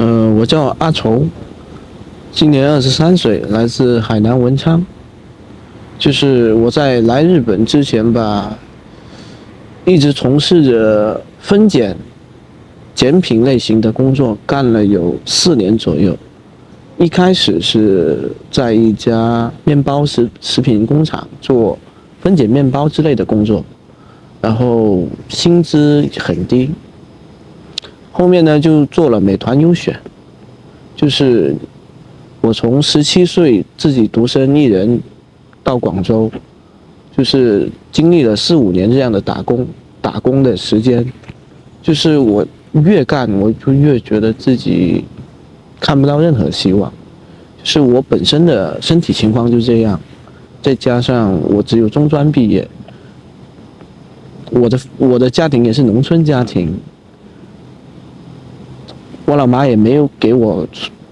我叫阿愁，今年23岁，来自海南文昌。就是我在来日本之前吧，一直从事着分拣品类型的工作，干了有4年左右。一开始是在一家面包食品工厂做分拣面包之类的工作，然后薪资很低。后面呢就做了美团优选，就是我从17岁自己独身一人到广州，就是经历了4、5年这样的打工的时间，就是我越干我就越觉得自己看不到任何希望，就是我本身的身体情况就这样，再加上我只有中专毕业，我的家庭也是农村家庭，我老妈也没有给我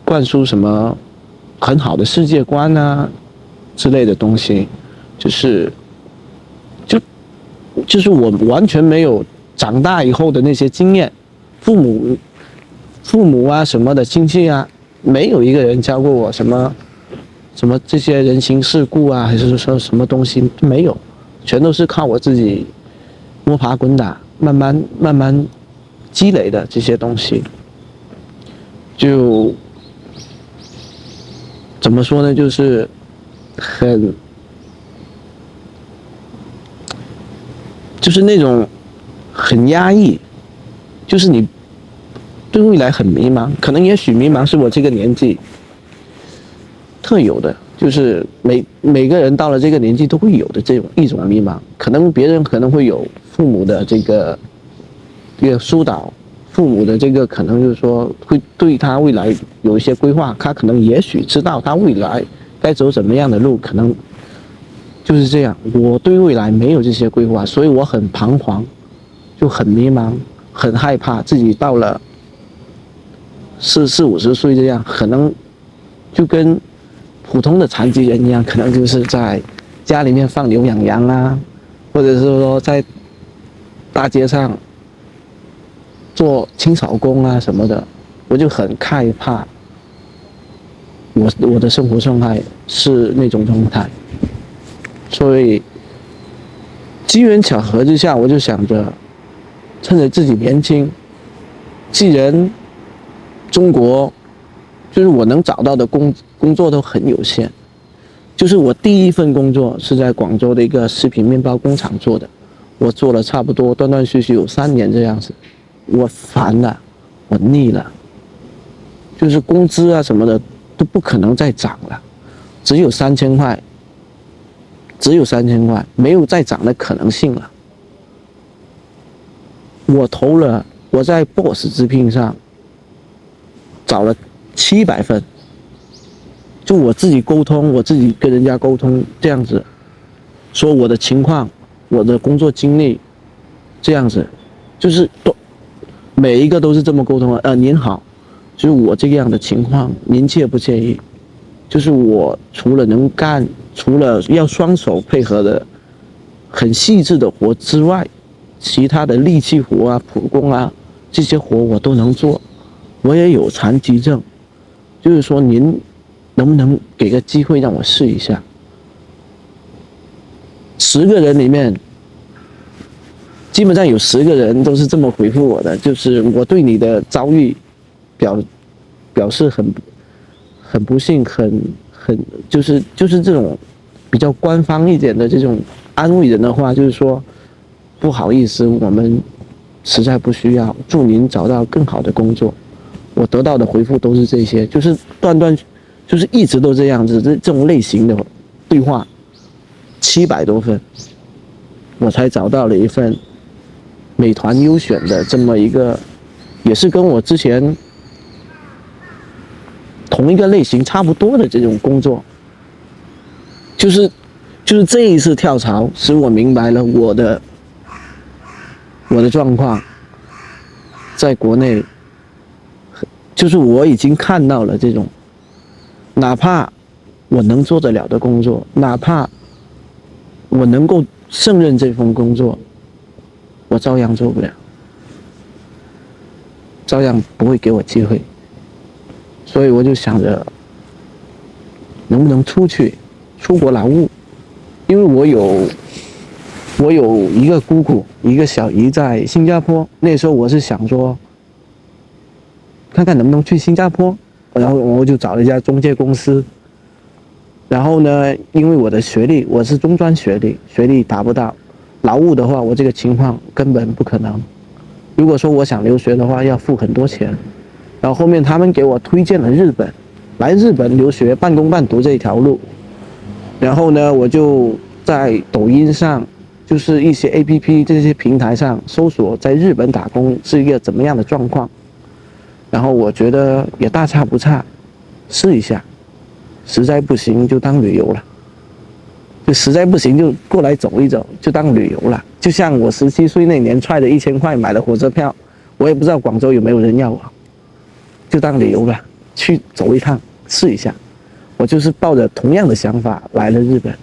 灌输什么很好的世界观啊之类的东西，就是我完全没有长大以后的那些经验，父母啊什么的亲戚啊，没有一个人教过我什么这些人情世故啊，还是说什么东西没有，全都是靠我自己摸爬滚打，慢慢积累的这些东西。就怎么说呢，就是就是那种很压抑，就是你对未来很迷茫，可能也许迷茫是我这个年纪特有的，就是每个人到了这个年纪都会有的一种迷茫，可能别人可能会有父母的这个疏导，父母的这个可能就是说会对他未来有一些规划，他可能也许知道他未来该走怎么样的路，可能就是这样。我对未来没有这些规划，所以我很彷徨，就很迷茫，很害怕自己到了40、50岁这样，可能就跟普通的残疾人一样，可能就是在家里面放牛养羊啊，或者是说在大街上做清扫工啊什么的，我就很害怕我的生活状态是那种状态。所以机缘巧合之下，我就想着趁着自己年轻，既然中国就是我能找到的工作都很有限，就是我第一份工作是在广州的一个食品面包工厂做的，我做了差不多断断续续有3年这样子，我烦了，我腻了，就是工资啊什么的都不可能再涨了，只有3000块，没有再涨的可能性了。我在 Boss 直聘上找了700份，就我自己沟通，我自己跟人家沟通这样子，说我的情况，我的工作经历，这样子，就是每一个都是这么沟通的。您好，就是我这样的情况，您介不介意？就是我除了能干，除了要双手配合的很细致的活之外，其他的力气活啊、普工啊这些活我都能做。我也有残疾证，就是说您能不能给个机会让我试一下？10个人里面，基本上有10个人都是这么回复我的，就是我对你的遭遇表示很不幸，就是这种比较官方一点的这种安慰人的话，就是说不好意思，我们实在不需要，祝您找到更好的工作。我得到的回复都是这些，就是就是一直都这样子，这种类型的对话700多份，我才找到了一份美团优选的这么一个，也是跟我之前同一个类型差不多的这种工作。就是这一次跳槽使我明白了我的状况，在国内就是我已经看到了这种哪怕我能做得了的工作，哪怕我能够胜任这份工作，我照样做不了，照样不会给我机会。所以我就想着能不能出国劳务，因为我有一个姑姑，一个小姨在新加坡，那时候我是想说，看看能不能去新加坡，然后我就找了一家中介公司，然后呢，因为我的学历我是中专学历达不到，劳务的话我这个情况根本不可能，如果说我想留学的话要付很多钱，然后后面他们给我推荐了日本，来日本留学半工半读这一条路，然后呢，我就在抖音上，就是一些 APP 这些平台上搜索在日本打工是一个怎么样的状况，然后我觉得也大差不差，试一下，实在不行就当旅游了，就实在不行就过来走一走，就当旅游了。就像我17岁那年揣着1000块买的火车票，我也不知道广州有没有人要我，就当旅游了，去走一趟试一下。我就是抱着同样的想法来了日本，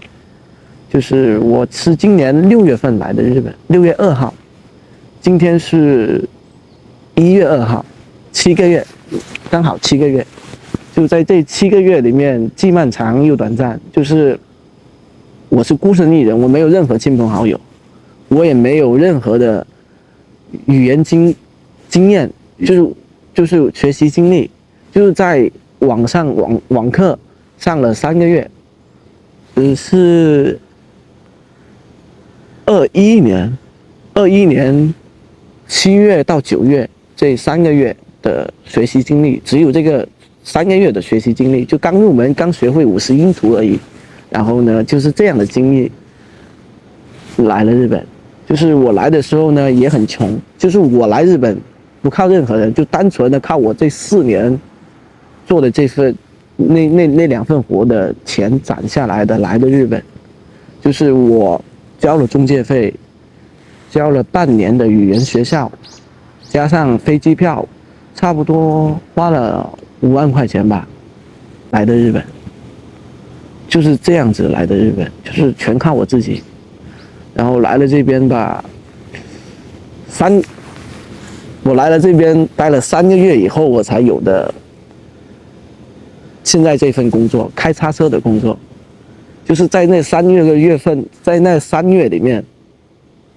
就是我是今年6月份来的日本，6月2号，今天是1月2号，7个月，刚好7个月，就在这7个月里面，既漫长又短暂。就是我是孤身一人，我没有任何亲朋好友，我也没有任何的语言经验，就是学习经历，就是在网上网课上了3个月，是21年7月到9月这3个月的学习经历，只有这个3个月的学习经历，就刚入门，刚学会50音图而已。然后呢，就是这样的经历来了日本。就是我来的时候呢也很穷，就是我来日本不靠任何人，就单纯的靠我这4年做的这份那2份活的钱攒下来的来的日本。就是我交了中介费，交了半年的语言学校，加上飞机票，差不多花了5万块钱吧，来的日本。就是这样子来的日本，就是全靠我自己。然后来了这边吧，我来了这边待了3个月以后，我才有的现在这份工作，开叉车的工作。就是在那3个月份，在那3月里面，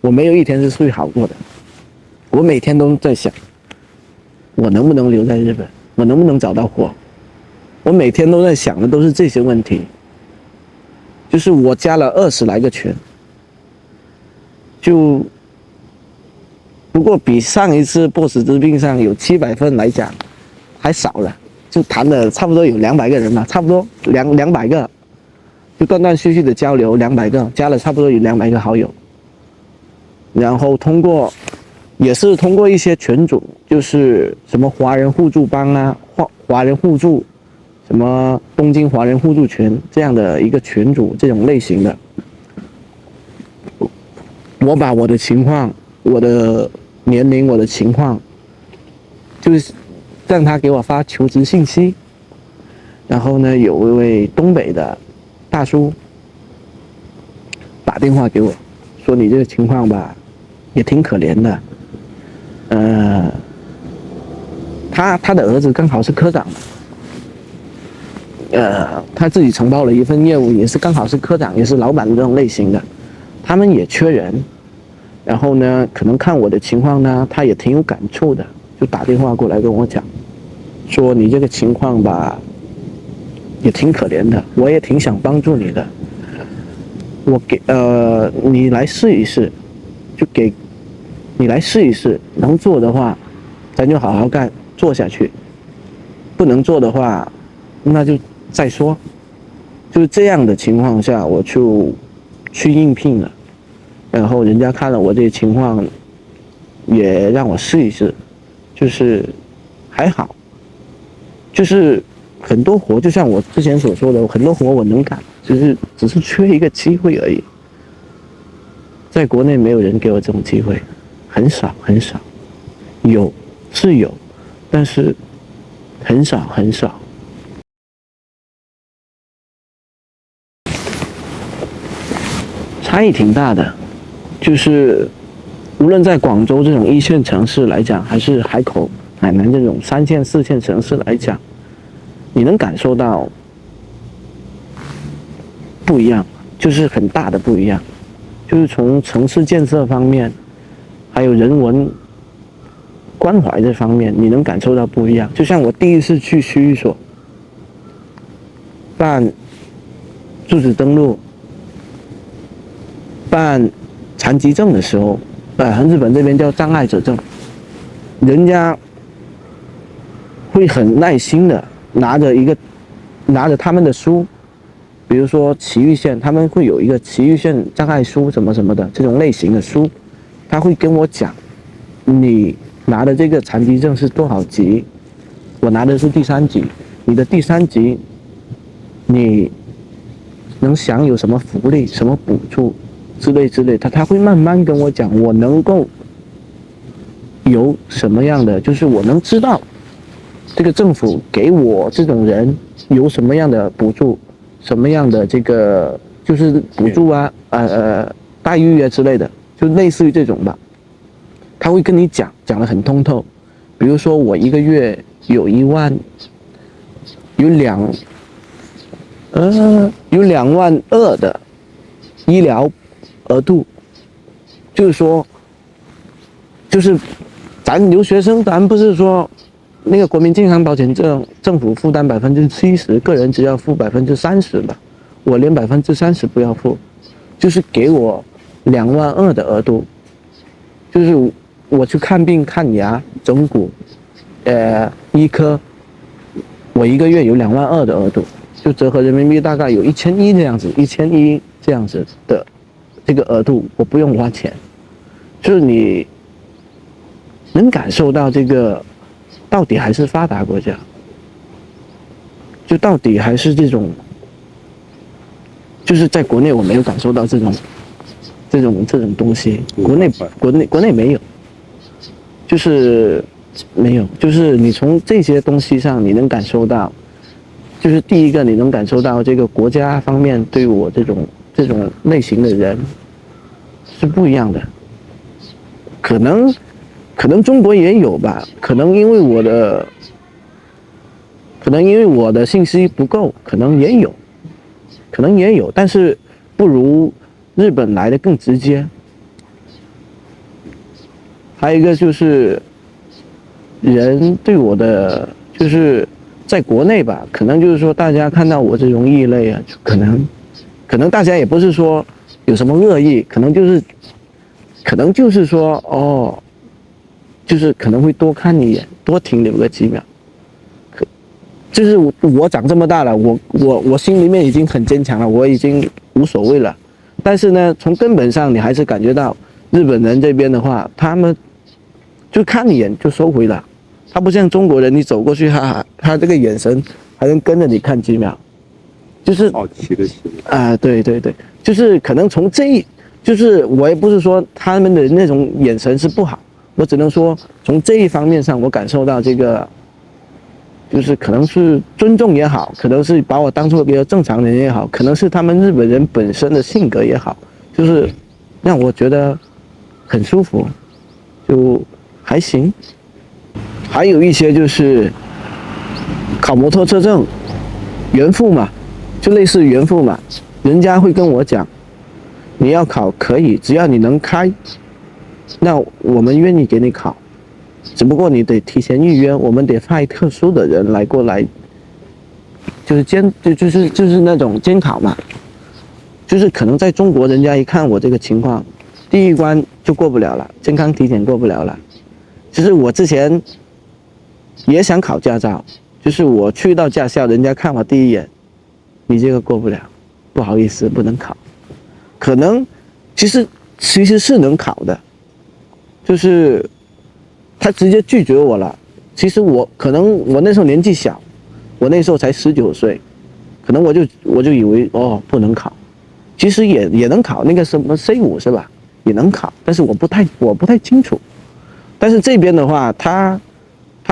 我没有一天是睡好过的。我每天都在想，我能不能留在日本，我能不能找到活。我每天都在想的都是这些问题。就是我加了20来个群，就不过比上一次 Boss 之病上有700份来讲还少了，就谈了差不多有200个人吧，差不多200个，就断断续续的交流200个，加了差不多有200个好友。然后也是通过一些群组，就是什么华人互助帮啊，华人互助，什么东京华人互助群这样的一个群组，这种类型的，我把我的情况，我的年龄，我的情况，就是让他给我发求职信息。然后呢，有一位东北的大叔打电话给我，说你这个情况吧，也挺可怜的。他的儿子刚好是科长。他自己承包了一份业务，也是刚好是科长，也是老板的这种类型的，他们也缺人。然后呢，可能看我的情况呢，他也挺有感触的，就打电话过来跟我讲，说你这个情况吧，也挺可怜的，我也挺想帮助你的，你来试一试，你来试一试，能做的话，咱就好好干，做下去；不能做的话，那就再说。就是这样的情况下，我就去应聘了。然后人家看了我这情况，也让我试一试，就是还好，就是很多活，就像我之前所说的，很多活我能干，只是缺一个机会而已。在国内没有人给我这种机会，很少很少，有是有，但是很少很少。差异挺大的，就是无论在广州这种1线城市来讲，还是海口、海南这种3线、4线城市来讲，你能感受到不一样，就是很大的不一样，就是从城市建设方面，还有人文关怀这方面，你能感受到不一样。就像我第一次去区域所办住址登录、办残疾证的时候，日本这边叫障碍者证，人家会很耐心的拿着他们的书，比如说埼玉县，他们会有一个埼玉县障碍书什么什么的这种类型的书，他会跟我讲，你拿的这个残疾证是多少级？我拿的是第3级，你的第3级，你能享有什么福利、什么补助之类，他会慢慢跟我讲，我能够有什么样的，就是我能知道这个政府给我这种人有什么样的补助，什么样的这个就是补助啊，待遇啊之类的，就类似于这种吧。他会跟你讲得很通透。比如说我一个月有1万，有2万2的医疗额度，就是说，就是咱留学生，咱不是说那个国民健康保险证政府负担70%，个人只要付30%吧，我连30%不要付，就是给我2万2的额度，就是我去看病看牙整骨，医科，我一个月有2万2的额度，就折合人民币大概有1100这样子，1100这样子的这个额度，我不用花钱，就是你能感受到这个到底还是发达国家，就到底还是这种，就是在国内我没有感受到这种东西，国内没有，就是没有，就是你从这些东西上你能感受到，就是第一个你能感受到这个国家方面对我这种类型的人是不一样的，可能中国也有吧，可能因为我的信息不够，可能也有，但是不如日本来的更直接。还有一个就是人对我的，就是在国内吧，可能就是说大家看到我这种异类啊，就可能大家也不是说有什么恶意，可能就是说哦，就是可能会多看一眼，多停留个几秒。就是我长这么大了，我心里面已经很坚强了，我已经无所谓了。但是呢，从根本上你还是感觉到日本人这边的话，他们就看一眼就收回了，他不像中国人，你走过去他这个眼神还能跟着你看几秒，就是好奇的心啊，对，就是可能就是我也不是说他们的那种眼神是不好，我只能说从这一方面上我感受到这个，就是可能是尊重也好，可能是把我当作一个正常人也好，可能是他们日本人本身的性格也好，就是让我觉得很舒服，就还行。还有一些就是考摩托车证，原付嘛，就类似原付嘛，人家会跟我讲，你要考可以，只要你能开，那我们愿意给你考，只不过你得提前预约，我们得派特殊的人过来，就是就是那种监考嘛，就是可能在中国人家一看我这个情况，第一关就过不了了，健康体检过不了了。就是我之前也想考驾照，就是我去到驾校，人家看我第一眼，你这个过不了，不好意思，不能考。可能其实是能考的，就是他直接拒绝我了。其实我那时候年纪小，我那时候才19岁，可能我就以为哦不能考，其实也能考，那个什么 C5是吧，也能考，但是我不太清楚。但是这边的话，他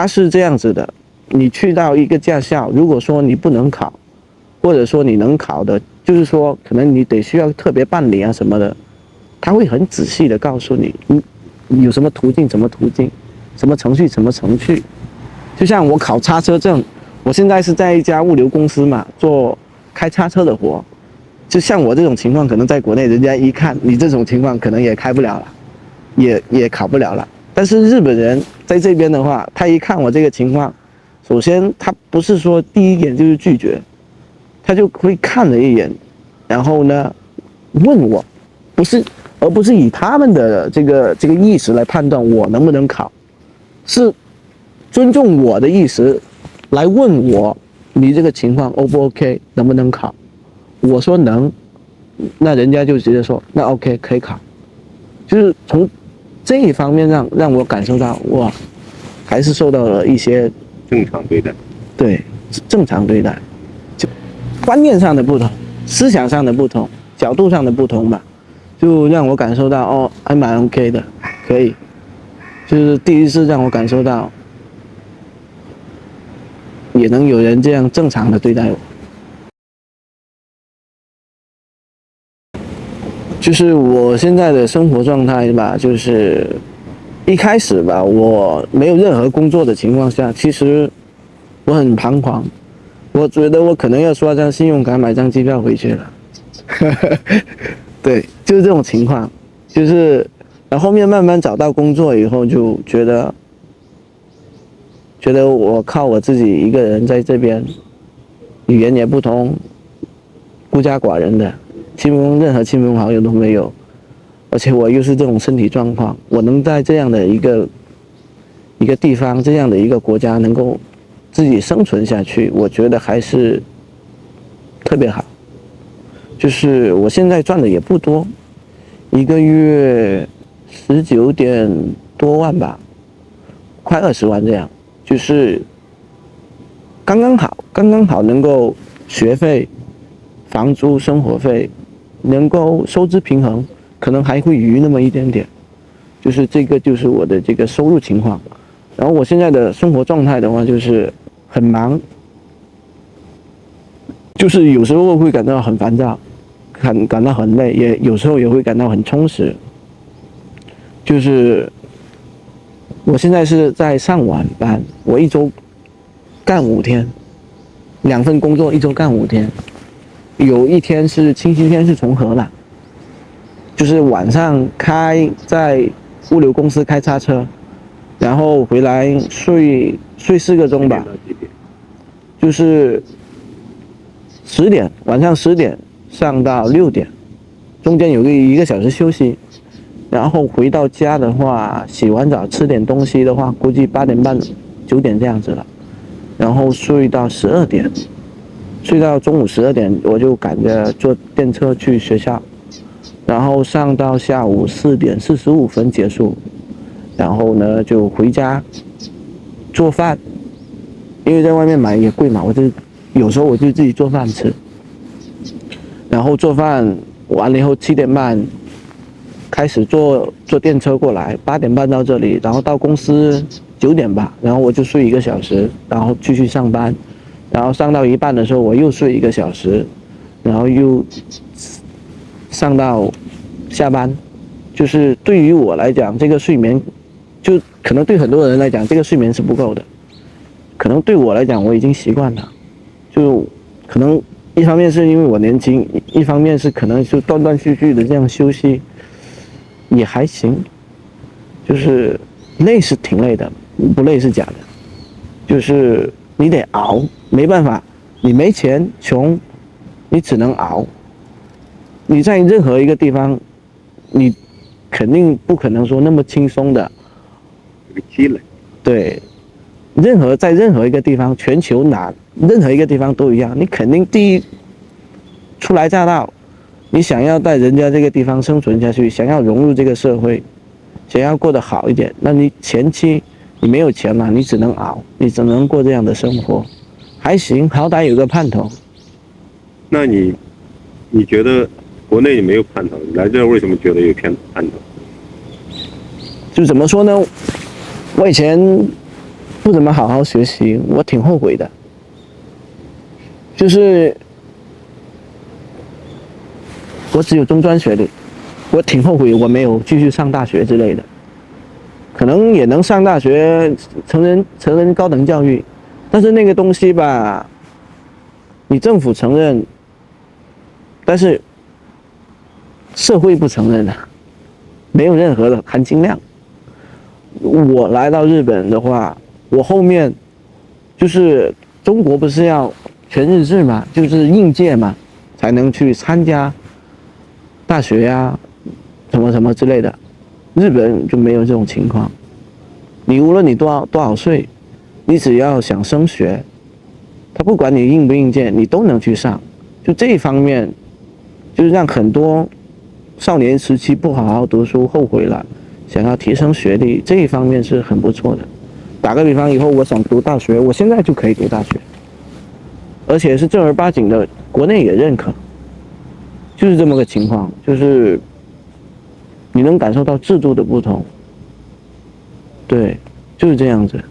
是这样子的，你去到一个驾校，如果说你不能考，或者说你能考的，就是说可能你需要特别办理啊什么的，他会很仔细的告诉你，有什么途径，什么程序。就像我考叉车证，我现在是在一家物流公司嘛，做开叉车的活。就像我这种情况，可能在国内人家一看你这种情况，可能也开不了了，也考不了了。但是日本人在这边的话，他一看我这个情况，首先他不是说第一眼就是拒绝，他就会看了一眼，然后呢问我，而不是以他们的这个意识来判断我能不能考，是尊重我的意识来问我，你这个情况 O 不 OK， 能不能考？我说能，那人家就直接说那 OK 可以考，就是从这一方面让我感受到哇，还是受到了一些正常对待，对，正常对待，就观念上的不同，思想上的不同，角度上的不同吧，就让我感受到哦，还蛮 OK 的，可以，就是第一次让我感受到，也能有人这样正常的对待我。就是我现在的生活状态吧，就是一开始吧，我没有任何工作的情况下，其实我很彷徨，我觉得我可能要刷张信用卡买张机票回去了。对，就是这种情况，就是然后后面慢慢找到工作以后，就觉得我靠我自己一个人在这边，语言也不通，孤家寡人的。任何亲朋好友都没有，而且我又是这种身体状况，我能在这样的一个地方，这样的一个国家能够自己生存下去，我觉得还是特别好。就是我现在赚的也不多，一个月19点多万吧，快20万这样，就是刚刚好能够学费、房租、生活费。能够收支平衡，可能还会余那么一点点，就是这个就是我的这个收入情况。然后我现在的生活状态的话，就是很忙，就是有时候会感到很烦躁，感到很累，也有时候也会感到很充实。就是我现在是在上晚班，我一周干5天，2份工作，一周干5天。有一天是星期天是重合了，就是晚上在物流公司开叉车，然后回来睡4个钟吧，就是10点，晚上10点上到6点，中间有1个小时休息，然后回到家的话，洗完澡吃点东西的话，估计8点半9点这样子了，然后睡到12点。睡到中午12点，我就赶着坐电车去学校，然后上到下午4点45分结束，然后呢就回家做饭，因为在外面买也贵嘛，有时候我就自己做饭吃，然后做饭完了以后7点半开始坐电车过来，8点半到这里，然后到公司9点吧，然后我就睡1个小时，然后继续上班。然后上到一半的时候，我又睡1个小时，然后又上到下班。就是对于我来讲，这个睡眠，就可能对很多人来讲，这个睡眠是不够的。可能对我来讲，我已经习惯了。就可能一方面是因为我年轻，一方面是可能就断断续续的这样休息，也还行。就是累是挺累的，不累是假的。就是你得熬。没办法，你没钱穷，你只能熬。你在任何一个地方，你肯定不可能说那么轻松的积累。对，在任何一个地方，全球任何一个地方都一样，你肯定第一初来乍到，你想要在人家这个地方生存下去，想要融入这个社会，想要过得好一点，那你前期你没有钱嘛，你只能熬，你只能过这样的生活。还行，好歹有个盼头。那你觉得国内你没有盼头，你来这为什么觉得有盼头？就怎么说呢？我以前不怎么好好学习，我挺后悔的。就是我只有中专学历，我挺后悔我没有继续上大学之类的。可能也能上大学，成人高等教育。但是那个东西吧，你政府承认，但是社会不承认啊，没有任何的含金量。我来到日本的话，我后面就是中国不是要全日制嘛，就是应届嘛，才能去参加大学呀，什么什么之类的。日本就没有这种情况，你无论你多少岁，你只要想升学，他不管你应不应届，你都能去上。就这一方面，就是让很多少年时期不好好读书后悔了，想要提升学历，这一方面是很不错的。打个比方，以后我想读大学，我现在就可以读大学，而且是正儿八经的，国内也认可，就是这么个情况，就是你能感受到制度的不同，对，就是这样子。